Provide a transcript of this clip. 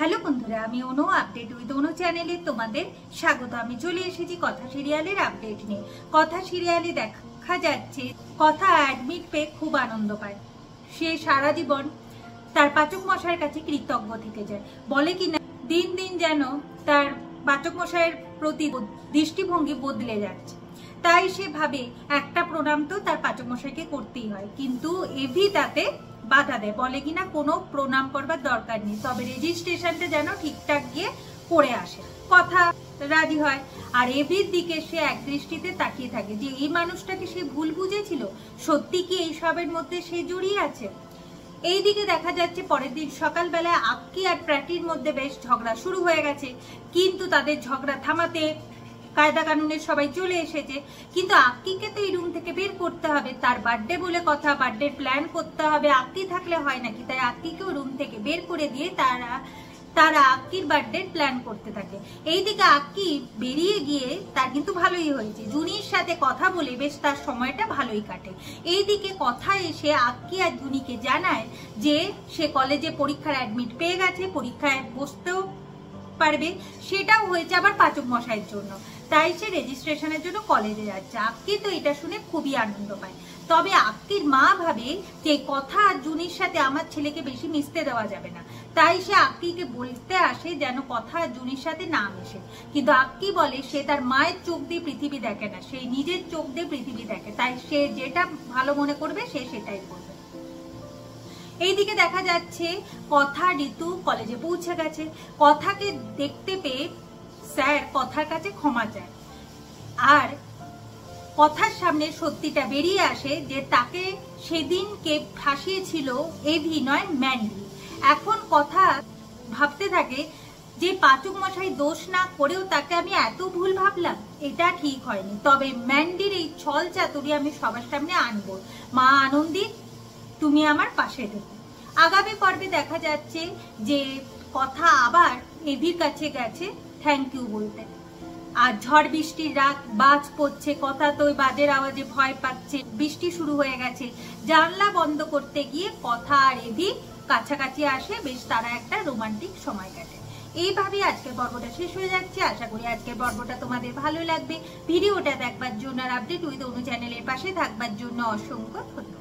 Hello বন্ধুরা, আমি অনু update with অনু চ্যানেলে তোমাদের স্বাগত। আমি চলে এসেছি কথা সিরিয়ালের আপডেট নিয়ে। কথা সিরিয়ালে দেখা যাচ্ছে কথা অ্যাডমিট পেয়ে খুব আনন্দ পায়। সে সারা জীবন তার পাচক মশাইয়ের কাছে কৃতজ্ঞ থেকে যায়। বলে কিনা দিন দিন যেন তার পাচক মশাইয়ের প্রতি দৃষ্টিভঙ্গি বদলে যাচ্ছে। তাই সে ভাবে একটা প্রণাম তো তার পাচক মশাইকে করতেই হয়, কিন্তু এভি তাতে বাধা দেয়। বলে কিনা কোনো প্রণাম করবার দরকার নেই, তবে রেজিস্ট্রেশনটা যেন ঠিকঠাক গিয়ে করে আসে। কথা রাজি হয়, আর এভির দিকে সে এক দৃষ্টিতে তাকিয়ে থাকে যে এই মানুষটাকে সে ভুল বুঝেছিল, সত্যি কি এইসবের মধ্যে সে জড়িয়ে আছে। এইদিকে দেখা যাচ্ছে পরের দিন সকালবেলায় আক্কি আর প্র্যাটির মধ্যে বেশ ঝগড়া শুরু হয়ে গেছে, কিন্তু তাদের ঝগড়া থামাতে কায়দা কানুনের সবাই চলে এসেছে। কিন্তু আক্কিকে তো এই রুম থেকে বের করতে হবে, তার বার্থডে বলে কথা, বার্থডে প্ল্যান করতে হবে। আক্কি থাকলে হয় নাকি? তাই আক্কিকেও রুম থেকে বের করে দিয়ে তারা আক্কির বার্থডে প্ল্যান করতে থাকে। এইদিকে আক্কি বেরিয়ে গিয়ে তার কিন্তু ভালোই হয়েছে, জুনির সাথে কথা বলে বেশ তার সময়টা ভালোই কাটে। এইদিকে কথা এসে আক্কি আর জুনিকে জানায় যে সে কলেজে পরীক্ষার অ্যাডমিট পেয়ে গেছে, পরীক্ষায় বসতেও পারবে। সেটাও হয়েছে আবার পাচক মশাইয়ের জন্য, তাই সে রেজিস্ট্রেশনের জন্য কলেজে যাচ্ছে। আক্কি তো এটা শুনে খুবই আনন্দ পায়। তবে আক্কির মা ভাবে যে কথা আর জুনির সাথে আমার ছেলেকে বেশি মিশতে দেওয়া যাবে না, তাই সে আক্কিকে বলতে আসে যেন কথা আর জুনির সাথে না মেশে। কিন্তু আক্কি বলে সে তার মায়ের চোখ দিয়ে পৃথিবী দেখে না, সে নিজের চোখ দিয়ে পৃথিবী দেখে, তাই সে যেটা ভালো মনে করবে সে সেটাই করবে। এইদিকে দেখা যাচ্ছে কথা ঋতু কলেজে পৌঁছে গেছে। কথাকে দেখতে পেয়ে স্যার কথার কাছে ক্ষমা চায়, আর কথার সামনে সত্যিটা বেরিয়ে আসে যে তাকে সেদিনকে ফাঁসিয়েছিল এভি নয় ম্যান্ডি। এখন কথা ভাবতে থাকে যে পাচক মশাই দোষ না করেও তাকে আমি এত ভুল ভাবলাম, এটা ঠিক হয়নি। তবে ম্যান্ডির এই ছল চাতুরি আমি সবার সামনে আনবো। মা আনন্দী, তুমি আমার পাশে থেকো। আগামী পর্বে দেখা যাচ্ছে যে কথা আবার এভির কাছে গেছে থ্যাংক ইউ বলতে। আর ঝড় বৃষ্টির রাত, বাজ পড়ছে, কথা তো ওই বাজের আওয়াজে ভয় পাচ্ছে, বৃষ্টি শুরু হয়ে গেছে। জানলা বন্ধ করতে গিয়ে কথা আর এভি কাছাকাছি আসে, বেশ তারা একটা রোমান্টিক সময় কাটে। এইভাবে আজকের পর্বটা শেষ হয়ে যাচ্ছে। আশা করি আজকের পর্বটা তোমাদের ভালো লাগবে। ভিডিওটা দেখবার জন্য আর আপডেট উইথ অনু চ্যানেলের পাশে থাকবার জন্য অসংখ্য ধন্যবাদ।